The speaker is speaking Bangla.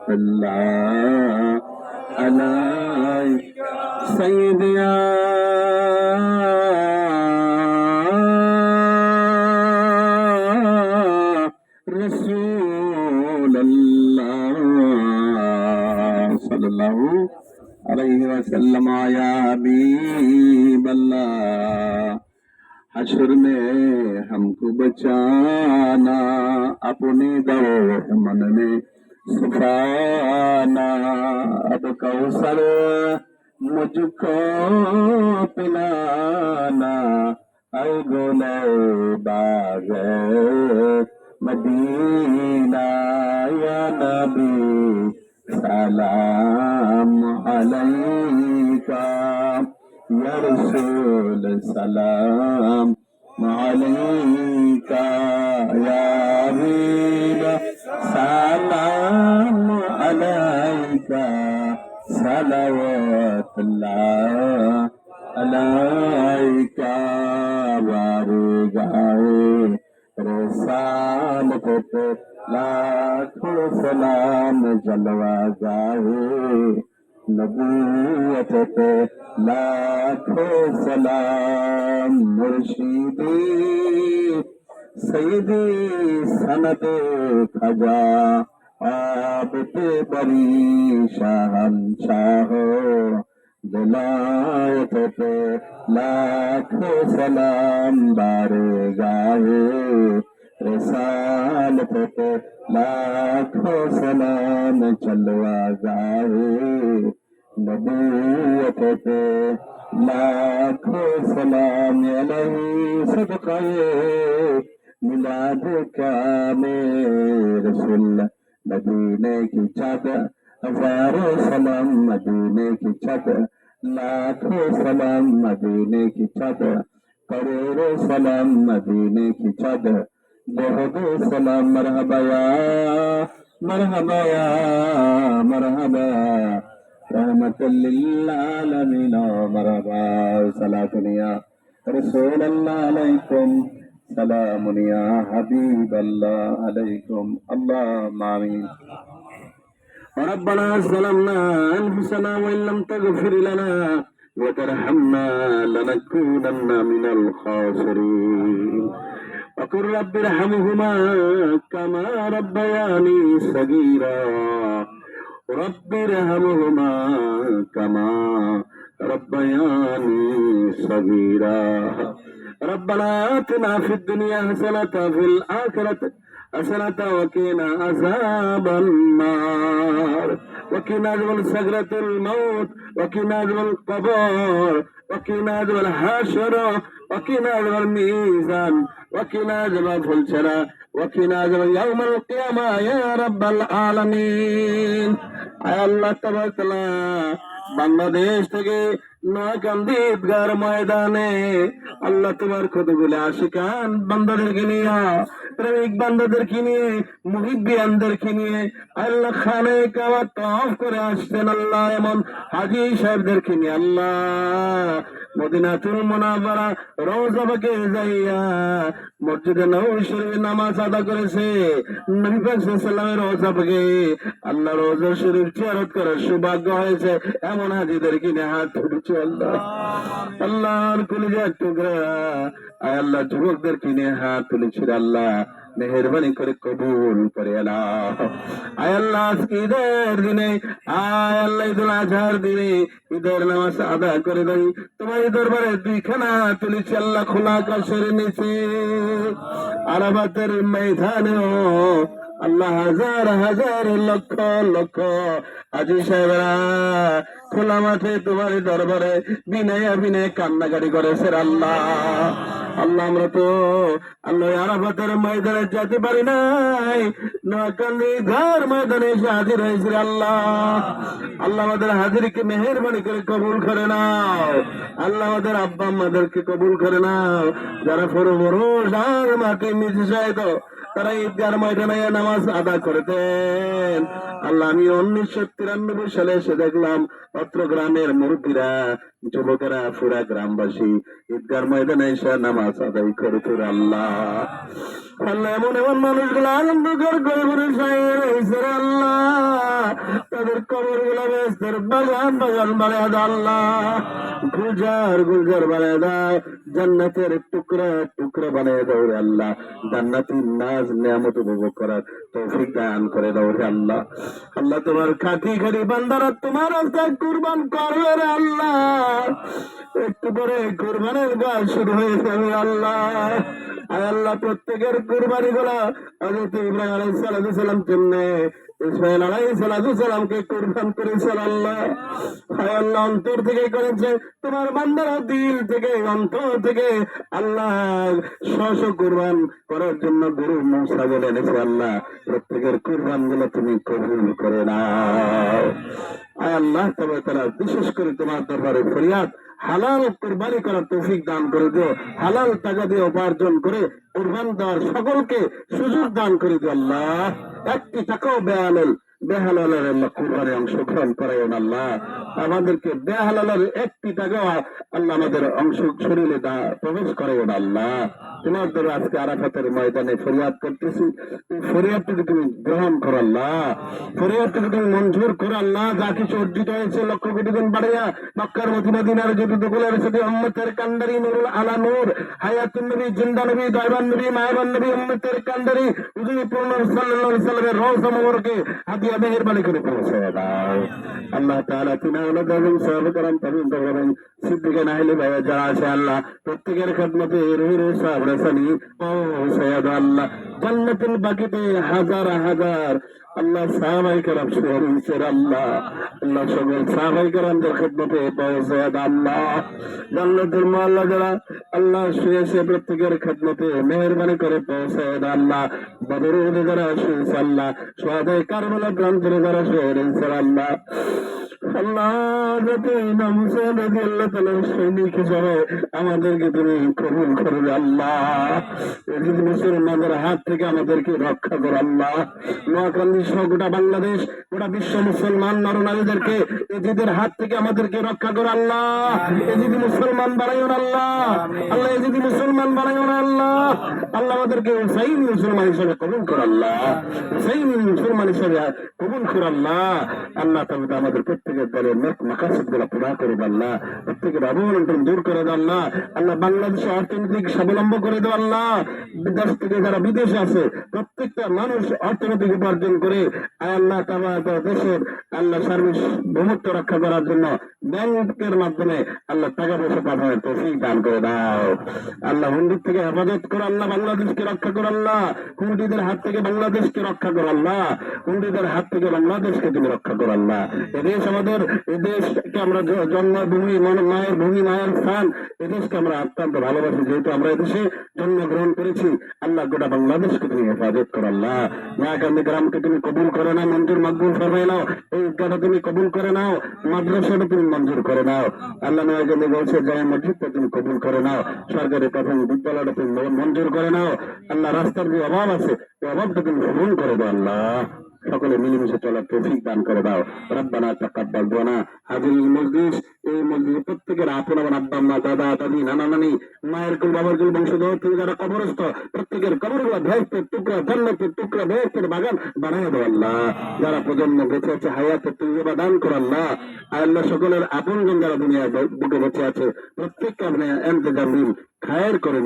الله عليك سيدي يا رسول الله صلى الله عليه وسلم يا حبيب الله हशर में हमको बचाना अपने दो मन में सुखाना अब कौसर मुझको पिलाना ऐ गोले बाग मदीना या नबी सलाम अलैका या रसूल सलाम अलैका या हबीब सलाम अलैका सलावतुल्लाह अलैका वारुगाए रसालत पे लाखों सलाम जलवा जाए नबूवत पे लाखों सलाम मुर्शिदी सईदी सनदे खजा आप पे बड़ी शहंशाह दिलायत पे लाखों सलाम बारे गाए रसालत पे लाखों सलाम चलवा गाए नबूवत पे लाखों सलाम अलैहि सदक़े मिलाद का में रसूल मदीने की छत हजारों सलाम मदीने की छत लाखों सलाम मदीने की छत करोड़ों सलाम मदीने की छत बहुत सलाम मरहबा या मरहबा या मरहबा रहमतुल लिल आलमीन मरहबा सलातुन या रसूल अल्लाह अलैकुम सलामुन या हबीब अल्लाह अलैकुम अल्लाहुम्मा आमीन रब्बना ज़लमना अनफुसना व इन लम तगफिर लना व तरहमना लनकूनन्ना मिनल खासिरीन वक़ुल रब्बि इरहमहुमा कमा रब्बयानी सगीरा रब्बि इरहमहुमा कमा रब्बयानी सगीरा रब्बना आतिना फिद दुनिया हसनतन फिल आखिरति हसनतन व क़िना अज़ाबन नार व क़िना अज़ाबल सकरातिल मौत व क़िना अज़ाबल क़ब्र व क़िना अज़ाबल हशर व क़िना अज़ाबल मीज़ान व क़िना अज़ाबल फुलशरा व क़िना अज़ाबल यौमल क़ियामा या रब्बल आलमीन आय अल्लाह तबारक तआला বাংলাদেশ থেকে নোয়াকান্দি ঈদগার ময়দানে আল্লাহ তোমার কতগুলো আশিকান বান্দাদেরকে নিয়ে প্রেমিক বান্দাদেরকে নিয়ে মুহিব্বিয়ানদেরকে নিয়ে আল্লাহ খানে কাবা তওয়াফ করে আসছেন আল্লাহ এমন হাজী সাহেবদেরকে নিয়ে আল্লাহ মদিনাতুল মুনাওয়ারা রওজা পাকে যাইয়া মসজিদে নববী শরীফে নামাজ আদা করেছে নবী পাক সাল্লাল্লাহু আলাইহি ওয়াসাল্লামের রওজা পাকে আল্লাহ রওজা শরীফ জিয়ারত করার সৌভাগ্য হয়েছে এমন হাজীদেরকে নিয়ে হাত তুলেছে আল্লাহ আল্লাহর কলিজার টুকরা আয় আল্লাহ যুবকদেরকে নিয়ে হাত তুলেছে আল্লাহ মেহেরবানি করে কবুল করে আল্লাহ আয় আল্লাহ আজকে ঈদের দিনে আয় আল্লাহ ঈদুল আজহার দিনে ঈদের নামাজ আদা করে দেই তোমার দরবারে দুইখানা তুলেছি আল্লাহ খোলা আকাশের নিচে আরাফাতের ময়দানেও আল্লাহ হাজার হাজার লক্ষ লক্ষ হাজী সাহেবরা খোলা মাঠে তোমার দরবারে বিনয় বিনয় কান্নাকাটি করেছে আল্লাহ আল্লাহ আমরা তো আল্লাহ আরাফাতের ময়দানে যেতে পারি নাই নোয়াখালী ঘর ময়দানে এসে হাজির হয়েছে আল্লাহ আল্লাহ আমাদের হাজিরকে মেহেরবানি করে কবুল করে নাও আল্লাহ আমাদের আব্বা আম্মাদেরকে কবুল করে নাও যারা বড় বড় সার মাটি নিচে সাহেব তারা ঈদগার ময়দানে নামাজ আদা করতেন আল্লাহ আমি 1993 সালে এসে দেখলাম অত্র গ্রামের মুরব্বীরা যুবকেরা পুরা গ্রামবাসী ঈদগার ময়দানে এসে নামাজ আদায় করত আল্লাহ আল্লাহ এমন এমন মানুষগুলো আনন্দ করে ঘরে ঘরে আল্লাহ তাদের কবর গুলা বেহেশতের বাগান বাগান বানায় দাও আল্লাহ, গুলজার গুলজার বানায় দাও, জান্নাতের টুকরা টুকরা বানায় দাও রে আল্লাহ, জান্নাতের নাজ নিয়ামত উপভোগ করার তৌফিক দান করে দাও রে আল্লাহ। আল্লাহ তোমার খাঁটি খাঁটি বান্দারা তোমার রাস্তায় কুরবান করবে রে আল্লাহ, একটু পরে কুরবানের গাছ শুরু হয়ে যাবে আল্লাহ। আয় আল্লাহ প্রত্যেকের কুরবানি গুলা হযরত ইব্রাহিম আলাইহিস সালাম কেমনে ইসমাঈল আলাইহিস সালামকে কুরবান করেছেন আল্লাহ, আয় আল্লাহ অন্তর থেকে করেছে, তোমার বান্দারা দিল থেকে অন্তর থেকে আল্লাহ শস্য কুরবান করার জন্য গরু মুসা বলে এনেছে আল্লাহ, প্রত্যেকের কুরবান গুলো তুমি কবুল করে নাও। আয় আল্লাহ তবে তারা বিশেষ করে তোমার দরবারে ফরিয়াদ, হালাল কুরবানি করার তৌফিক দান করে দিও, হালাল টাকা দিয়ে উপার্জন করে কুরবান দেওয়ার সকলকে সুযোগ দান করে দিও আল্লাহ। একটি টাকাও বেহালালের আল্লাহ কুরবানি অংশগ্রহণ করাইন আল্লাহ, আমাদেরকে বেহালালের একটি টাকাও আল্লাহ আমাদের অংশ শরীরে প্রবেশ করাইন আল্লাহ। তোমার দ্বারা আজকে আরাফাতের ময়দানে ফরিয়াদ করতেছি, ফরিয়াদটুকু তুমি গ্রহণ করো আল্লাহ, ফরিয়াদটুকু তুমি মঞ্জুর করো আল্লাহ। যা কিছু অর্জিত হয়েছে লক্ষ কোটি গুণ বাড়িয়া মক্কার মদিনার যদি দখলের সাথে উম্মতের কান্ডারি নুরুল আলা নূর হায়াতুন নবী জিন্দা নবী দয়বান নবী মায়াবান নবী উম্মতের কান্ডারি হুজুর পূর্ণ সাল্লাল্লাহু আলাইহি সাল্লামের রওজা মোবারকে হাদিয়া মেহেরবানি করে পৌঁছে দাও আল্লাহ তাআলা। তুমি আমাদের সাহাবা کرام তাবিঈন তাবেঈন সিদ্দিকিন আহলে বাইত যারা আছে আল্লাহ প্রত্যেকের খেদমতে রুহুর সাহাব রাসানি পৌঁছে দাও আল্লাহ। জান্নাতুল বাকিতে হাজার হাজার আল্লাহ সাহাবায়ে কেরাম শুয়েছেন আল্লাহ, আল্লাহ সকল সাহাবায়ে কেরামদের খেদমতে পৌঁছে দাও আল্লাহ। জান্নাতুল মাওলা যারা আল্লাহ শুয়েছে প্রত্যেকের খেদমতে মেহেরবানি করে পৌঁছে দাও আল্লাহ। বদরের যারা শুয়েছে আল্লাহ, শুহাদায়ে কারবালা প্রান্তরে যারা শুয়েছেন আল্লাহ, আল্লাহ যাতে ইমাম হুসাইন রাদিয়াল্লাহু তাআলা সৈনিক হিসেবে আমাদেরকে তুমি কবুল করবে আল্লাহ। এজিদ মুসলমানদের হাত থেকে আমাদেরকে রক্ষা করো আল্লাহ। নোয়াখালী সহ গোটা বাংলাদেশ গোটা বিশ্ব মুসলমান নরনারীদেরকে এজিদের হাত থেকে আমাদেরকে রক্ষা করো আল্লাহ। এজিদ মুসলমান বানাইও আল্লাহ, আল্লাহ এজিদ মুসলমান বানাইও আল্লাহ। আল্লাহ আমাদেরকে হুসাইন মুসলমান হিসেবে কবুল করো আল্লাহ, হুসাইন মুসলমান হিসেবে কবুল করো আল্লাহ। আল্লাহ তবে আমাদের প্রত্যেকের দলের মাকাসদ গুলা পুরা করে দাও আল্লাহ, প্রত্যেকের অবলম্বন দূর করে দাও আল্লাহ। আল্লাহ বাংলাদেশে অর্থনৈতিক স্বাবলম্বন করে দাও আল্লাহ। দেশ থেকে যারা বিদেশে আছে প্রত্যেকটা মানুষ অর্থনৈতিক উপার্জন করে আল্লাহ দেশের আল্লাহ সার্বভৌমত্ব রক্ষা করার জন্য ব্যাংকের মাধ্যমে আল্লাহ টাকা পয়সা পাঠানোর তৌফিক দান করে দাও আল্লাহ। হুন্ডির থেকে হেফাজত করো আল্লাহ, বাংলাদেশকে রক্ষা করো আল্লাহ। হুন্ডিদের হাত থেকে বাংলাদেশকে রক্ষা করো আল্লাহ, হুন্ডিদের হাত থেকে বাংলাদেশকে তুমি রক্ষা করো আল্লাহ। এদেশ আমাদের, এদেশকে আমরা জন্মভূমি মায়ের ভূমি মায়ের স্থান, এদেশকে আমরা অত্যন্ত ভালোবাসি, যেহেতু আমরা এদেশে জন্মগ্রহণ করেছি। আল্লাহ গোটা বাংলাদেশকে তুমি হেফাজত করো আল্লাহ। নোয়াখালী গ্রামকে তুমি কবুল করে নাও, মঞ্জুর মাকবুল ফরমাই নাও। এই ঈদগাহটা তুমি কবুল করে নাও, মাদ্রাসাটা তুমি মঞ্জুর করে নাও আল্লাহ। নোয়াখালী বলছে জামে মসজিদটা তুমি কবুল করে নাও, সরকারি প্রাথমিক বিদ্যালয়টা তুমি মঞ্জুর করে নাও আল্লাহ। রাস্তার যে অভাব আছে এই অভাবটা তুমি পূরণ করে দাও আল্লাহ। সকলে মিলেমিশে চলার তৌফিক দান করে দাও। রব্বানা তাকাব্বাল দুআনা। হাজির মজলিস, এই মজলিসে প্রত্যেকের আপন আপন আব্বা আম্মা দাদা দাদি নানা নানি মায়ের কুল বাবার কুল বংশধর থেকে যারা কবরস্থ প্রত্যেকের কবরগুলো বেহেশতের টুকরা জান্নাতের টুকরা বেহেশতের বাগান বানায় দাও আল্লাহ। যারা প্রজন্ম বেঁচে আছে হায়াতের তৈবা দান করো আল্লাহ। আল্লাহ সকলের আপনজন যারা দুনিয়ায় বুকে বেঁচে আছে প্রত্যেককে আপনি এন্তেজাম দিন, খায়ের করেন।